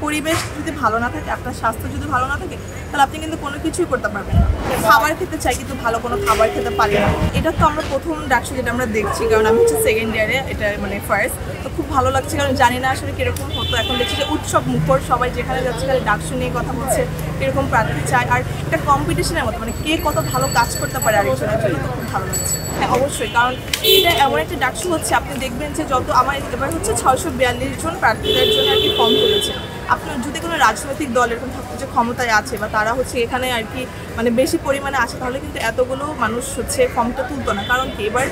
পরিবেশ যদি ভালো না থাকে, আপনার স্বাস্থ্য যদি ভালো না থাকে, তাহলে আপনি কিন্তু কোনো কিছুই করতে পারবেন না। খাবার খেতে চাই কিন্তু ভালো কোনো খাবার খেতে পারি না। এটা তো আমরা প্রথম ডাকসু যেটা আমরা দেখছি, কারণ আমি হচ্ছে সেকেন্ড ইয়ারে, এটা মানে ফার্স্ট। তো খুব ভালো লাগছে, কারণ জানি না আসলে কীরকম হতো। এখন দেখছি যে উৎসব মুখর, সবাই যেখানে যাচ্ছে খালি ডাকসু নিয়ে কথা বলছে, এরকম প্রার্থী চায়। আর একটা কম্পিটিশনের মতো, মানে কে কত ভালো কাজ করতে পারে আরেকজনের জন্য, তো খুব ভালো লাগছে। হ্যাঁ অবশ্যই, কারণ এটা এমন একটা ডাকসু হচ্ছে, আপনি দেখবেন যে যত আমার এবার হচ্ছে 642 জন প্রার্থীদের জন্য আর কি ফর্ম তুলেছে। আপনার যদি কোনো রাজনৈতিক দল এরকম থাকতো যে ক্ষমতায় আছে বা তারা হচ্ছে এখানে আর কি মানে বেশি পরিমাণে আছে, তাহলে কিন্তু এতগুলো মানুষ হচ্ছে ফর্মটা তুলতো না। কারণ কি, এবার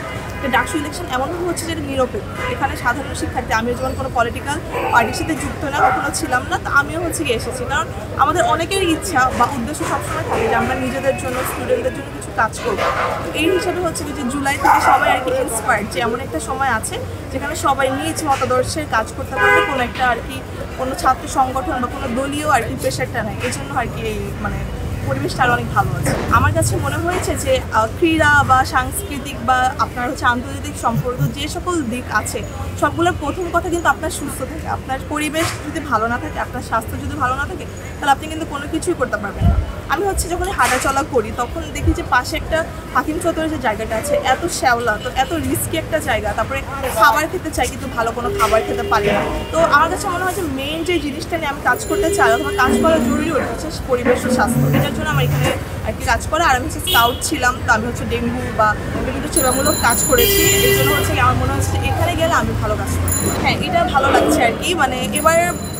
ডাকসু ইলেকশন এমনভাবে হচ্ছে যে নিরপেক্ষ। এখানে সাধারণ শিক্ষার্থী, আমিও যেমন কোনো পলিটিক্যাল পার্টির সাথে যুক্ত না, কখনো ছিলাম না, তো আমিও হচ্ছে গিয়ে এসেছি। কারণ আমাদের অনেকের ইচ্ছা বা উদ্দেশ্য সবসময় থাকে যে আমরা নিজেদের জন্য, স্টুডেন্টদের জন্য কিছু কাজ করবো। তো এই হিসাবে হচ্ছে যে জুলাই থেকে সবাই আর কি ইন্সপায়ার্ড যে এমন একটা সময় আছে যেখানে সবাই নিজ মতাদর্শের কাজ করতে পারবে, কোনো একটা আর কি কোনো ছাত্র সংগঠন বা কোনো দলীয় আর কি প্রেশারটা নেই। এই জন্য আর কি এই মানে পরিবেশটা আরও অনেক ভালো আছে। আমার কাছে মনে হয়েছে যে ক্রীড়া বা সাংস্কৃতিক বা আপনার হচ্ছে আন্তর্জাতিক সম্পর্ক যে সকল দিক আছে, সবগুলোর প্রথম কথা কিন্তু আপনার সুস্থ থাকে। আপনার পরিবেশ যদি ভালো না থাকে, আপনার স্বাস্থ্য যদি ভালো না থাকে, তাহলে আপনি কিন্তু কোনো কিছুই করতে পারবেন না। আমি হচ্ছে যখন হাঁটাচলা করি তখন দেখি যে পাশে একটা হাকিম চত্বরের যে জায়গাটা আছে, এত শ্যাওলা, তো এত রিস্কি একটা জায়গা। তারপরে খাবার খেতে চাই কিন্তু ভালো কোনো খাবার খেতে পারি না। তো আমার কাছে মনে হয় যে মেইন যে জিনিসটা নিয়ে আমি কাজ করতে চাই অথবা কাজ করা জরুরি, ওটা হচ্ছে পরিবেশ ও স্বাস্থ্য। এটার জন্য আমার এখানে আর কি কাজ করা। আর আমি হচ্ছে স্কাউট ছিলাম, তো আমি হচ্ছে ডেঙ্গু বা বিভিন্ন সেবামূলক কাজ করেছি। এই জন্য হচ্ছে আমার মনে হচ্ছে এখানে গেলে আমি ভালো কাজ করবো। হ্যাঁ, এটা ভালো লাগছে আর কি। মানে এবার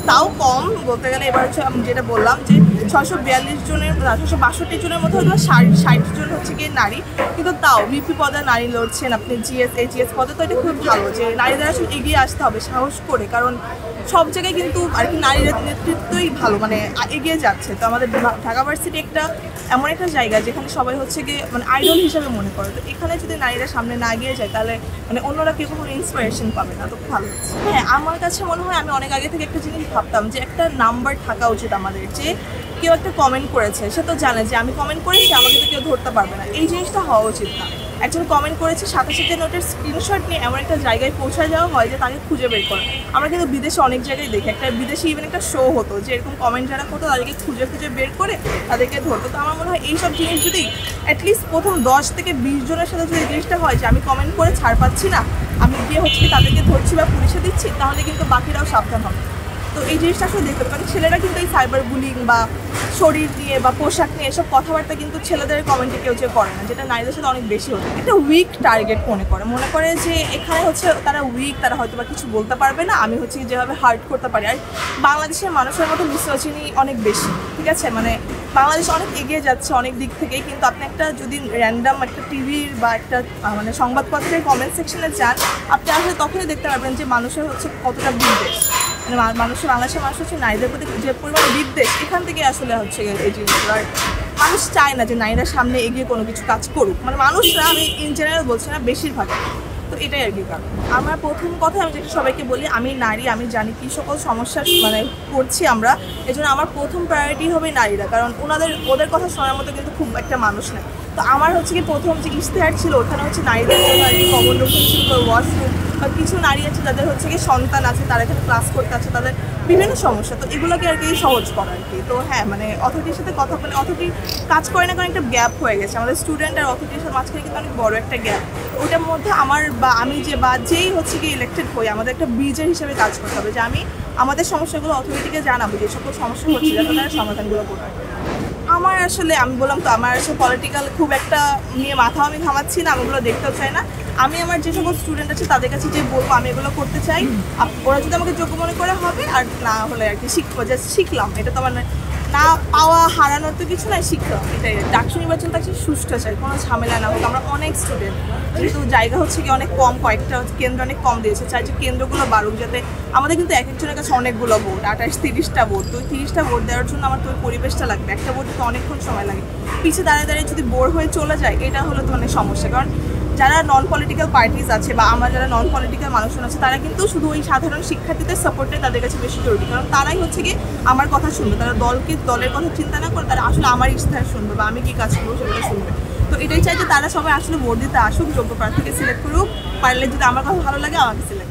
তাও কম বলতে গেলে, এবার হচ্ছে আমি যেটা বললাম যে 642 জনের 662 জনের মধ্যে হয়তো 60 জন হচ্ছে গিয়ে নারী, কিন্তু তাও ভিপি পদে নারী লড়ছেন, আপনি জিএস এইচএস পদে। তো এটা খুব ভালো যে নারীদের আসলে এগিয়ে আসতে হবে সাহস করে, কারণ সব জায়গায় কিন্তু আর কি নারীর নেতৃত্বই ভালো মানে এগিয়ে যাচ্ছে। তো আমাদের ঢাকা ভার্সিটি একটা এমন একটা জায়গা যেখানে সবাই হচ্ছে গিয়ে মানে আইডল হিসাবে মনে করে। তো এখানে যদি নারীরা সামনে না এগিয়ে যায়, তাহলে মানে অন্যরা কেউ কখনো ইন্সপিরেশন পাবে না। তো ভালো হচ্ছে। হ্যাঁ, আমার কাছে মনে হয় আমি অনেক আগে থেকে একটা জিনিস ভাবতাম যে একটা নাম্বার থাকা উচিত আমাদের, যে কেউ একটা কমেন্ট করেছে, সে তো জানে যে আমি কমেন্ট করেছি, আমাকে তো কেউ ধরতে পারবে না। এই জিনিসটা হওয়া উচিত না। একজন কমেন্ট করেছে, সাথে সাথে নোটের স্ক্রিনশট নিয়ে এমন একটা জায়গায় পৌঁছা যাওয়া হয় যে তাকে খুঁজে বের করে। আমরা কিন্তু বিদেশে অনেক জায়গায় দেখি, একটা বিদেশে ইভেন একটা শো হতো যে এরকম কমেন্ট যারা করতো তাদেরকে খুঁজে খুঁজে বের করে তাদেরকে ধরতো। তো আমার মনে হয় এইসব জিনিস যদি অ্যাটলিস্ট প্রথম 10 থেকে 20 জনের সাথে যদি জিনিসটা হয় যে আমি কমেন্ট করে ছাড় পাচ্ছি না, আমি গিয়ে হচ্ছে তাদেরকে ধরছি বা পুলিশে দিচ্ছি, তাহলে কিন্তু বাকিরাও সাবধান হবে। তো এই জিনিসটা আসলে দেখতে হবে, কারণ ছেলেরা কিন্তু এই সাইবার বুলিং বা শরীর নিয়ে বা পোশাক নিয়ে এসব কথাবার্তা কিন্তু ছেলেদের কমেন্টে কেউ যে করে না, যেটা নারীদের সাথে অনেক বেশি হতো। একটা উইক টার্গেট মনে করে যে এখানে হচ্ছে তারা উইক, তারা হয়তো বা কিছু বলতে পারবে না, আমি হচ্ছে যেভাবে হার্ট করতে পারি। আর বাংলাদেশের মানুষের মতো মিসোজিনি অনেক বেশি, ঠিক আছে, মানে বাংলাদেশ অনেক এগিয়ে যাচ্ছে অনেক দিক থেকেই, কিন্তু আপনি একটা যদি র্যান্ডাম একটা টিভির বা একটা মানে সংবাদপত্রের কমেন্ট সেকশনে যান, আপনি আসলে তখনই দেখতে পারবেন যে মানুষের হচ্ছে কতটা বিদ্বেষ, মানে বাংলাদেশের মানুষ হচ্ছে নারীদের প্রতি যে পরিমাণে বিদ্বেষ, এখান থেকে আসলে হচ্ছে এই জিনিসগুলো। আর মানুষ চায় না যে নারীরা সামনে এগিয়ে কোনো কিছু কাজ করুক, মানে মানুষরা, আমি ইন জেনারেল বলছি না, বেশিরভাগ। তো এটাই আর কি কারণ। আমার প্রথম কথা আমি যেটা সবাইকে বলি, আমি নারী, আমি জানি কী সকল সমস্যা মানে করছি আমরা, এই জন্য আমার প্রথম প্রায়োরিটি হবে নারীরা, কারণ ওদের কথা শোনার মতো কিন্তু খুব একটা মানুষ নেই। তো আমার হচ্ছে কি প্রথম যে ইশতেহার ছিল, ওখানে হচ্ছে নারীদের জন্য আর কি কমন রুম ছিল, ওয়াশরুম, বা কিছু নারী আছে যাদের হচ্ছে কি সন্তান আছে, তারা এখানে ক্লাস করতে আছে, তাদের বিভিন্ন সমস্যা, তো এগুলোকে আর কি সহজ করা আর কি। তো হ্যাঁ, মানে অথরিটির সাথে কথা বলে, অথরিটি কাজ করে না, কারণ একটা গ্যাপ হয়ে গেছে আমাদের স্টুডেন্ট আর অথরিটির সাথে মাঝখানে, কিন্তু অনেক বড় একটা গ্যাপ। ওটার মধ্যে আমার বা আমি যেই হচ্ছে কি ইলেক্টেড হই, আমাদের একটা ব্রিজের হিসেবে কাজ করতে হবে, যে আমি আমাদের সমস্যাগুলো অথরিটিকে জানাবো, যে সকল সমস্যা হচ্ছে যাতে তারা সমাধানগুলো করবে। আমার আসলে আমি বললাম তো, আমার আসলে পলিটিক্যাল খুব একটা নিয়ে মাথাও আমি ঘামাচ্ছি না, আমি ওগুলো দেখতেও চাই না। আমি আমার যে সকল স্টুডেন্ট আছে তাদের কাছে যে বলবো আমি এগুলো করতে চাই, ওরা যদি আমাকে যোগ্য মনে করে হবে, আর না হলে আর কি শিখবো, জাস্ট শিখলাম। এটা তো আমার না পাওয়া হারানোর তো কিছু নাই, শিখলাম। এটাই ডাকসু নির্বাচনটা হচ্ছে সুষ্ঠু চাই, কোনো ঝামেলা না হোক। আমরা অনেক স্টুডেন্ট, কিন্তু জায়গা হচ্ছে কি অনেক কম, কয়েকটা কেন্দ্র অনেক কম দিয়েছে, চাই যে কেন্দ্রগুলো বাড়ুক, যাতে আমাদের কিন্তু এক একজনের কাছে অনেকগুলো ভোট, 28-30টা ভোট। তো 30টা ভোট দেওয়ার জন্য আমার তো ওই পরিবেশটা লাগবে, একটা ভোট তো অনেকক্ষণ সময় লাগে। পিছিয়ে দাঁড়িয়ে যদি বোর হয়ে চলে যায়, এটা হলো তো অনেক সমস্যা। কারণ যারা নন পলিটিক্যাল পার্টিস আছে বা আমার যারা নন পলিটিক্যাল মানুষজন আছে, তারা কিন্তু শুধু ওই সাধারণ শিক্ষার্থীদের সাপোর্টে তাদের কাছে বেশি জরুরি, কারণ তারাই হচ্ছে কি আমার কথা শুনবে, তারা দলের কথা চিন্তা না করে তারা আসলে আমার ইশতেহার শুনবে বা আমি কি কাজ করবো সেগুলো শুনবে। তো এটাই চাই যে তারা সবাই আসলে ভোট দিতে আসুক, যোগ্য প্রার্থীকে সিলেক্ট করুক, পারলে যদি আমার কথা ভালো লাগে আমাকে সিলেক্ট